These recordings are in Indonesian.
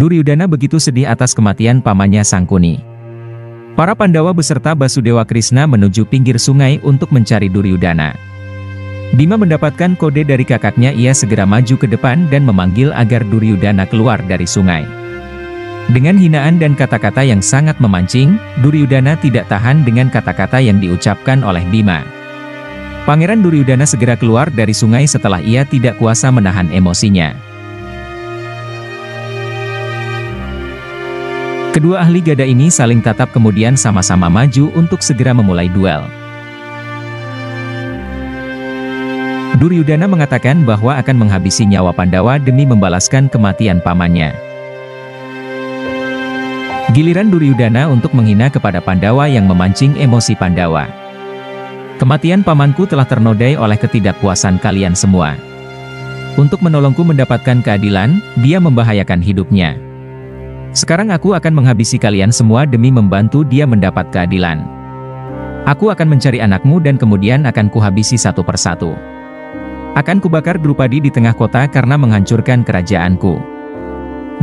Duryudana begitu sedih atas kematian pamannya Sangkuni. Para Pandawa beserta Basudewa Krishna menuju pinggir sungai untuk mencari Duryudana. Bima mendapatkan kode dari kakaknya, ia segera maju ke depan dan memanggil agar Duryudana keluar dari sungai. Dengan hinaan dan kata-kata yang sangat memancing, Duryudana tidak tahan dengan kata-kata yang diucapkan oleh Bima. Pangeran Duryudana segera keluar dari sungai setelah ia tidak kuasa menahan emosinya. Kedua ahli gada ini saling tatap kemudian sama-sama maju untuk segera memulai duel. Duryudana mengatakan bahwa akan menghabisi nyawa Pandawa demi membalaskan kematian pamannya. Giliran Duryudana untuk menghina kepada Pandawa yang memancing emosi Pandawa. Kematian pamanku telah ternodai oleh ketidakpuasan kalian semua. Untuk menolongku mendapatkan keadilan, dia membahayakan hidupnya. Sekarang aku akan menghabisi kalian semua demi membantu dia mendapat keadilan. Aku akan mencari anakmu dan kemudian akan kuhabisi satu persatu. Akan kubakar Drupadi di tengah kota karena menghancurkan kerajaanku.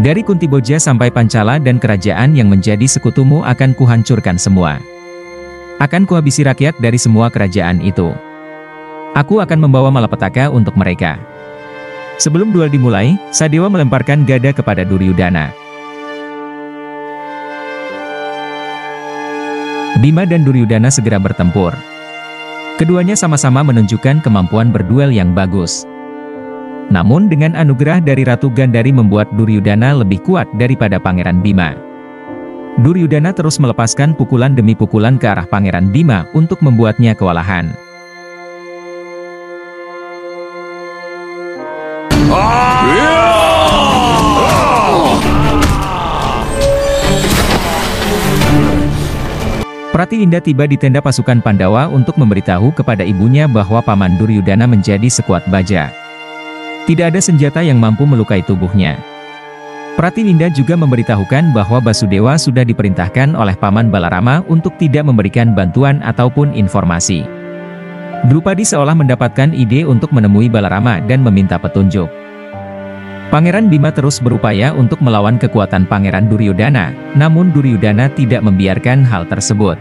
Dari Kuntiboja sampai Pancala dan kerajaan yang menjadi sekutumu akan kuhancurkan semua. Akan kuhabisi rakyat dari semua kerajaan itu. Aku akan membawa malapetaka untuk mereka. Sebelum duel dimulai, Sadewa melemparkan gada kepada Duryudana. Bima dan Duryudana segera bertempur. Keduanya sama-sama menunjukkan kemampuan berduel yang bagus. Namun dengan anugerah dari Ratu Gandhari membuat Duryudana lebih kuat daripada Pangeran Bima. Duryudana terus melepaskan pukulan demi pukulan ke arah Pangeran Bima untuk membuatnya kewalahan. Prati Indah tiba di tenda pasukan Pandawa untuk memberitahu kepada ibunya bahwa paman Duryudana menjadi sekuat baja. Tidak ada senjata yang mampu melukai tubuhnya. Prati Indah juga memberitahukan bahwa Basudewa sudah diperintahkan oleh paman Balarama untuk tidak memberikan bantuan ataupun informasi. Drupadi seolah mendapatkan ide untuk menemui Balarama dan meminta petunjuk. Pangeran Bima terus berupaya untuk melawan kekuatan Pangeran Duryudana, namun Duryudana tidak membiarkan hal tersebut.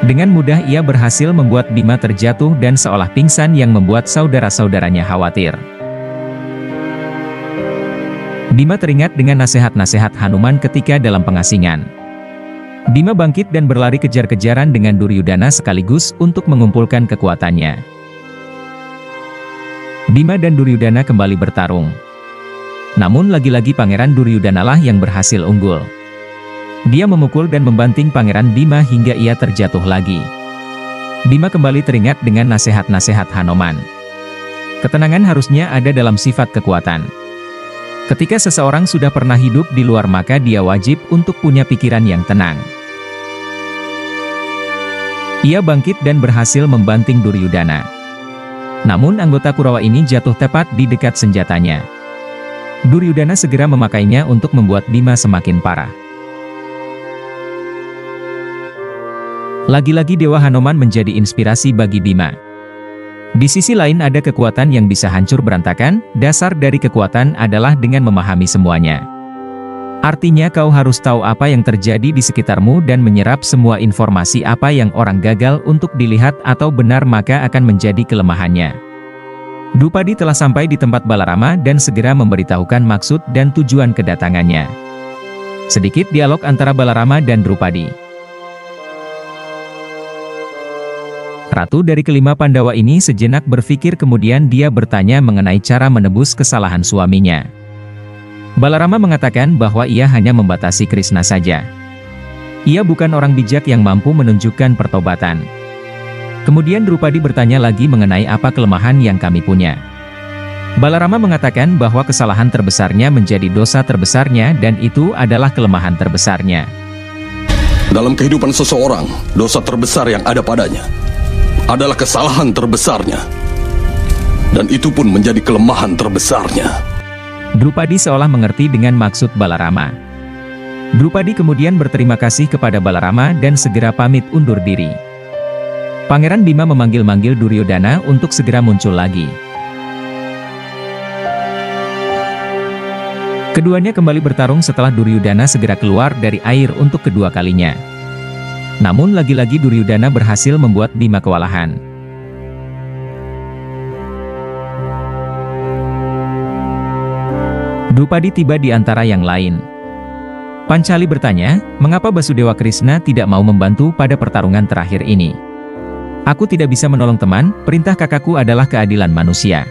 Dengan mudah ia berhasil membuat Bima terjatuh dan seolah pingsan yang membuat saudara-saudaranya khawatir. Bima teringat dengan nasihat-nasihat Hanuman ketika dalam pengasingan. Bima bangkit dan berlari kejar-kejaran dengan Duryudana sekaligus untuk mengumpulkan kekuatannya. Bima dan Duryudana kembali bertarung. Namun lagi-lagi Pangeran Duryudanalah yang berhasil unggul. Dia memukul dan membanting Pangeran Bima hingga ia terjatuh lagi. Bima kembali teringat dengan nasihat-nasihat Hanuman. Ketenangan harusnya ada dalam sifat kekuatan. Ketika seseorang sudah pernah hidup di luar maka dia wajib untuk punya pikiran yang tenang. Ia bangkit dan berhasil membanting Duryudana. Namun anggota Kurawa ini jatuh tepat di dekat senjatanya. Duryudana segera memakainya untuk membuat Bima semakin parah. Lagi-lagi Dewa Hanuman menjadi inspirasi bagi Bima. Di sisi lain ada kekuatan yang bisa hancur berantakan, dasar dari kekuatan adalah dengan memahami semuanya. Artinya kau harus tahu apa yang terjadi di sekitarmu dan menyerap semua informasi apa yang orang gagal untuk dilihat atau benar maka akan menjadi kelemahannya. Drupadi telah sampai di tempat Balarama dan segera memberitahukan maksud dan tujuan kedatangannya. Sedikit dialog antara Balarama dan Drupadi. Ratu dari kelima Pandawa ini sejenak berpikir kemudian dia bertanya mengenai cara menebus kesalahan suaminya. Balarama mengatakan bahwa ia hanya membatasi Krishna saja. Ia bukan orang bijak yang mampu menunjukkan pertobatan. Kemudian Drupadi bertanya lagi mengenai apa kelemahan yang kami punya. Balarama mengatakan bahwa kesalahan terbesarnya menjadi dosa terbesarnya dan itu adalah kelemahan terbesarnya. Dalam kehidupan seseorang, dosa terbesar yang ada padanya adalah kesalahan terbesarnya. Dan itu pun menjadi kelemahan terbesarnya. Drupadi seolah mengerti dengan maksud Balarama. Drupadi kemudian berterima kasih kepada Balarama dan segera pamit undur diri. Pangeran Bima memanggil-manggil Duryudana untuk segera muncul lagi. Keduanya kembali bertarung setelah Duryudana segera keluar dari air untuk kedua kalinya. Namun lagi-lagi Duryudana berhasil membuat Bima kewalahan. Drupadi tiba di antara yang lain. Pancali bertanya, mengapa Basudewa Krishna tidak mau membantu pada pertarungan terakhir ini? Aku tidak bisa menolong teman, perintah kakakku adalah keadilan manusia.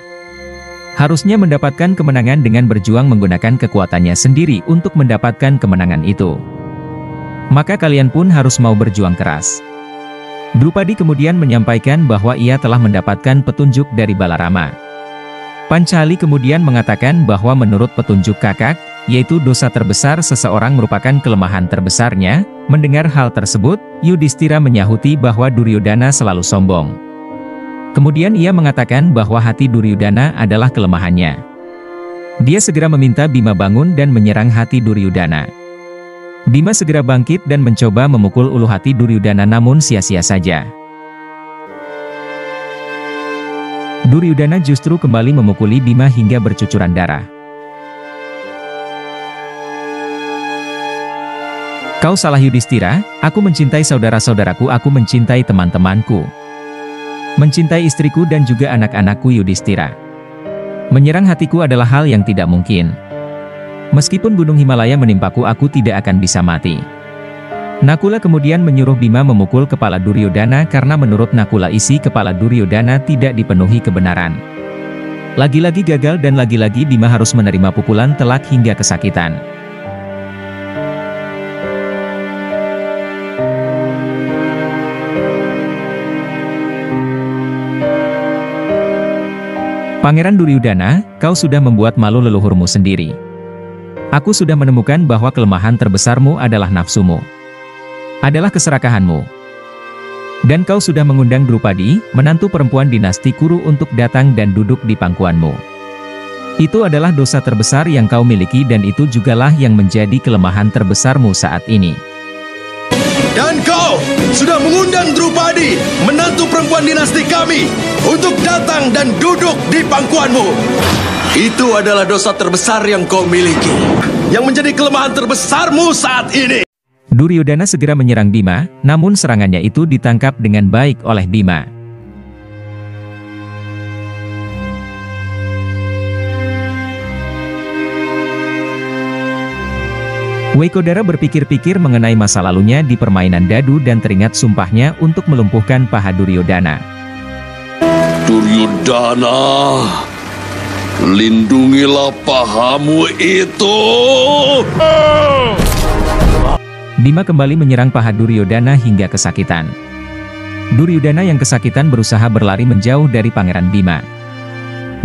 Harusnya mendapatkan kemenangan dengan berjuang menggunakan kekuatannya sendiri untuk mendapatkan kemenangan itu. Maka kalian pun harus mau berjuang keras. Drupadi kemudian menyampaikan bahwa ia telah mendapatkan petunjuk dari Balarama. Pancali kemudian mengatakan bahwa menurut petunjuk kakak, yaitu dosa terbesar seseorang merupakan kelemahan terbesarnya. Mendengar hal tersebut, Yudhistira menyahuti bahwa Duryudana selalu sombong. Kemudian ia mengatakan bahwa hati Duryudana adalah kelemahannya. Dia segera meminta Bima bangun dan menyerang hati Duryudana. Bima segera bangkit dan mencoba memukul ulu hati Duryudana namun sia-sia saja. Duryudana justru kembali memukuli Bima hingga bercucuran darah. Kau salah Yudhistira, aku mencintai saudara-saudaraku, aku mencintai teman-temanku. Mencintai istriku dan juga anak-anakku Yudhistira. Menyerang hatiku adalah hal yang tidak mungkin. Meskipun gunung Himalaya menimpaku, aku tidak akan bisa mati. Nakula kemudian menyuruh Bima memukul kepala Duryudana karena menurut Nakula isi kepala Duryudana tidak dipenuhi kebenaran. Lagi-lagi gagal dan lagi-lagi Bima harus menerima pukulan telak hingga kesakitan. Pangeran Duryudana, kau sudah membuat malu leluhurmu sendiri. Aku sudah menemukan bahwa kelemahan terbesarmu adalah nafsumu. Adalah keserakahanmu. Dan kau sudah mengundang Drupadi, menantu perempuan dinasti Kuru untuk datang dan duduk di pangkuanmu. Itu adalah dosa terbesar yang kau miliki dan itu jugalah yang menjadi kelemahan terbesarmu saat ini. Dan kau sudah mengundang Drupadi, menantu perempuan dinasti kami, untuk datang dan duduk di pangkuanmu. Itu adalah dosa terbesar yang kau miliki, yang menjadi kelemahan terbesarmu saat ini. Duryudana segera menyerang Bima, namun serangannya itu ditangkap dengan baik oleh Bima. Waikodara berpikir-pikir mengenai masa lalunya di permainan dadu dan teringat sumpahnya untuk melumpuhkan paha Duryudana. Duryudana, lindungilah pahamu itu. Bima kembali menyerang paha Duryudana hingga kesakitan. Duryudana yang kesakitan berusaha berlari menjauh dari Pangeran Bima.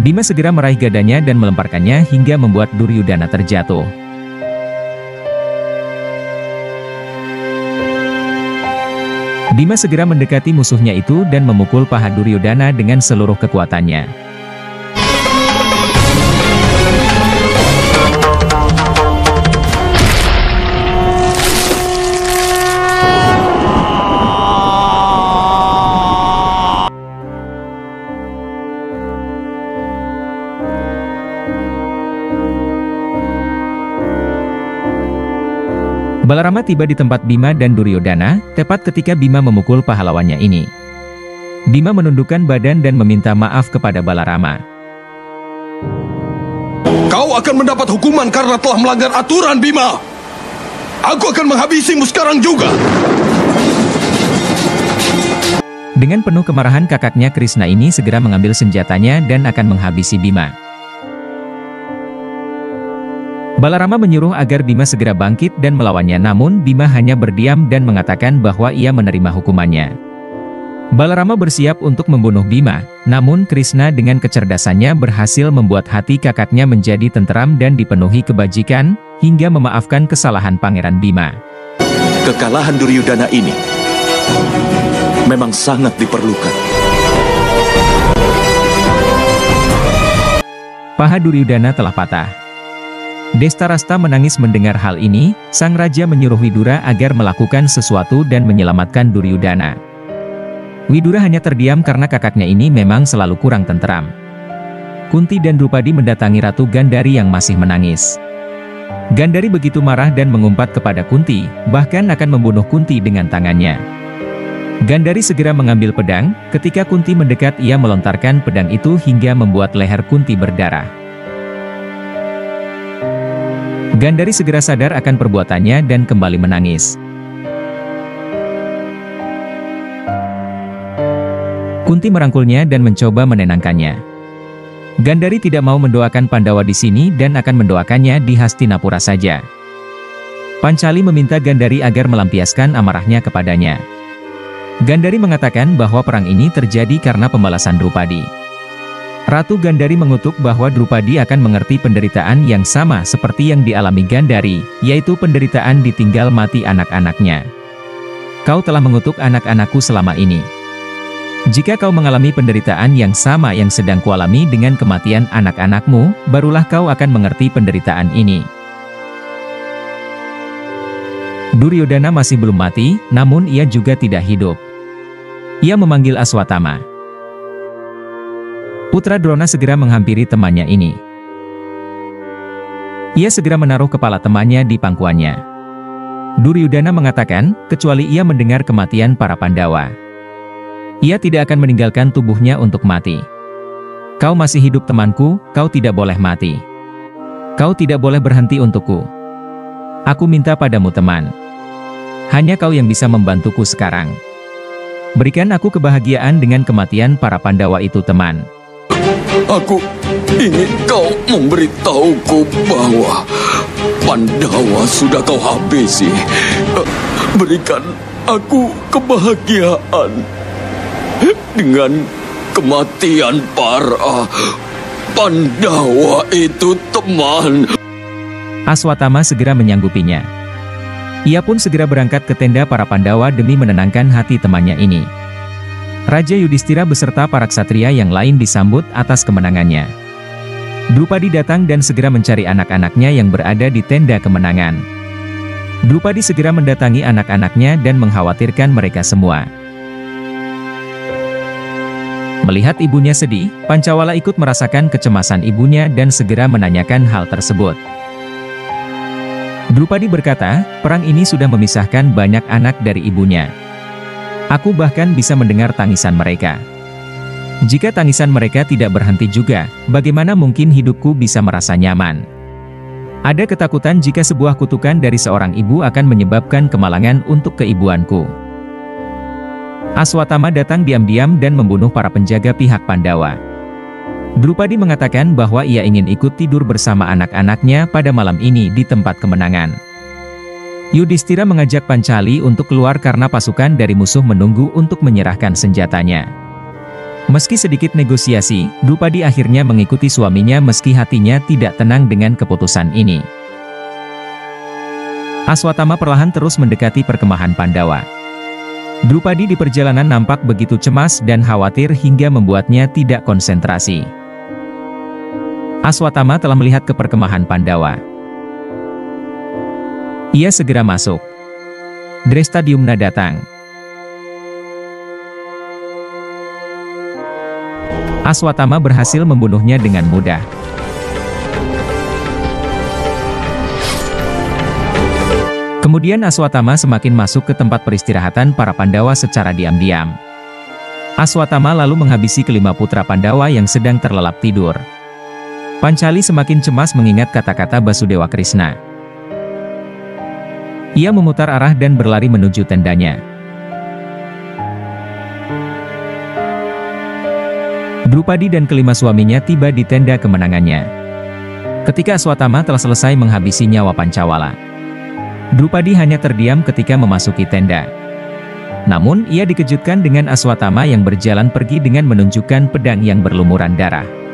Bima segera meraih gadanya dan melemparkannya hingga membuat Duryudana terjatuh. Bima segera mendekati musuhnya itu dan memukul paha Duryudana dengan seluruh kekuatannya. Balarama tiba di tempat Bima dan Duryudana, tepat ketika Bima memukul pahlawannya ini. Bima menundukkan badan dan meminta maaf kepada Balarama. Kau akan mendapat hukuman karena telah melanggar aturan, Bima. Aku akan menghabisimu sekarang juga. Dengan penuh kemarahan kakaknya Krishna ini segera mengambil senjatanya dan akan menghabisi Bima. Balarama menyuruh agar Bima segera bangkit dan melawannya, namun Bima hanya berdiam dan mengatakan bahwa ia menerima hukumannya. Balarama bersiap untuk membunuh Bima, namun Krishna dengan kecerdasannya berhasil membuat hati kakaknya menjadi tenteram dan dipenuhi kebajikan, hingga memaafkan kesalahan Pangeran Bima. Kekalahan Duryudana ini memang sangat diperlukan. Paha Duryudana telah patah. Destarasta menangis mendengar hal ini, sang raja menyuruh Widura agar melakukan sesuatu dan menyelamatkan Duryudana. Widura hanya terdiam karena kakaknya ini memang selalu kurang tenteram. Kunti dan Drupadi mendatangi Ratu Gandhari yang masih menangis. Gandhari begitu marah dan mengumpat kepada Kunti, bahkan akan membunuh Kunti dengan tangannya. Gandhari segera mengambil pedang. Ketika Kunti mendekat, ia melontarkan pedang itu hingga membuat leher Kunti berdarah. Gandhari segera sadar akan perbuatannya dan kembali menangis. Kunti merangkulnya dan mencoba menenangkannya. Gandhari tidak mau mendoakan Pandawa di sini dan akan mendoakannya di Hastinapura saja. Pancali meminta Gandhari agar melampiaskan amarahnya kepadanya. Gandhari mengatakan bahwa perang ini terjadi karena pembalasan Drupadi. Ratu Gandhari mengutuk bahwa Drupadi akan mengerti penderitaan yang sama seperti yang dialami Gandhari, yaitu penderitaan ditinggal mati anak-anaknya. Kau telah mengutuk anak-anakku selama ini. Jika kau mengalami penderitaan yang sama yang sedang kualami dengan kematian anak-anakmu, barulah kau akan mengerti penderitaan ini. Duryodhana masih belum mati, namun ia juga tidak hidup. Ia memanggil Aswatthama. Putra Drona segera menghampiri temannya ini. Ia segera menaruh kepala temannya di pangkuannya. Duryodhana mengatakan, kecuali ia mendengar kematian para Pandawa, ia tidak akan meninggalkan tubuhnya untuk mati. Kau masih hidup temanku, kau tidak boleh mati. Kau tidak boleh berhenti untukku. Aku minta padamu teman. Hanya kau yang bisa membantuku sekarang. Berikan aku kebahagiaan dengan kematian para Pandawa itu teman. Aku ingin kau memberitahuku bahwa Pandawa sudah kau habisi. Berikan aku kebahagiaan dengan kematian para Pandawa itu teman. Aswatthama segera menyanggupinya. Ia pun segera berangkat ke tenda para Pandawa demi menenangkan hati temannya ini. Raja Yudhistira beserta para ksatria yang lain disambut atas kemenangannya. Drupadi datang dan segera mencari anak-anaknya yang berada di tenda kemenangan. Drupadi segera mendatangi anak-anaknya dan mengkhawatirkan mereka semua. Melihat ibunya sedih, Pancawala ikut merasakan kecemasan ibunya dan segera menanyakan hal tersebut. Drupadi berkata, perang ini sudah memisahkan banyak anak dari ibunya. Aku bahkan bisa mendengar tangisan mereka. Jika tangisan mereka tidak berhenti juga, bagaimana mungkin hidupku bisa merasa nyaman? Ada ketakutan jika sebuah kutukan dari seorang ibu akan menyebabkan kemalangan untuk keibuanku. Aswatthama datang diam-diam dan membunuh para penjaga pihak Pandawa. Drupadi mengatakan bahwa ia ingin ikut tidur bersama anak-anaknya pada malam ini di tempat kemenangan. Yudhistira mengajak Pancali untuk keluar karena pasukan dari musuh menunggu untuk menyerahkan senjatanya. Meski sedikit negosiasi, Drupadi akhirnya mengikuti suaminya meski hatinya tidak tenang dengan keputusan ini. Aswatthama perlahan terus mendekati perkemahan Pandawa. Drupadi di perjalanan nampak begitu cemas dan khawatir hingga membuatnya tidak konsentrasi. Aswatthama telah melihat ke perkemahan Pandawa. Ia segera masuk. Drestadyumna datang. Aswatthama berhasil membunuhnya dengan mudah. Kemudian Aswatthama semakin masuk ke tempat peristirahatan para Pandawa secara diam-diam. Aswatthama lalu menghabisi kelima putra Pandawa yang sedang terlelap tidur. Pancali semakin cemas mengingat kata-kata Basudewa Krishna. Ia memutar arah dan berlari menuju tendanya. Drupadi dan kelima suaminya tiba di tenda kemenangannya. Ketika Aswatthama telah selesai menghabisi nyawa Pancawala, Drupadi hanya terdiam ketika memasuki tenda. Namun ia dikejutkan dengan Aswatthama yang berjalan pergi dengan menunjukkan pedang yang berlumuran darah.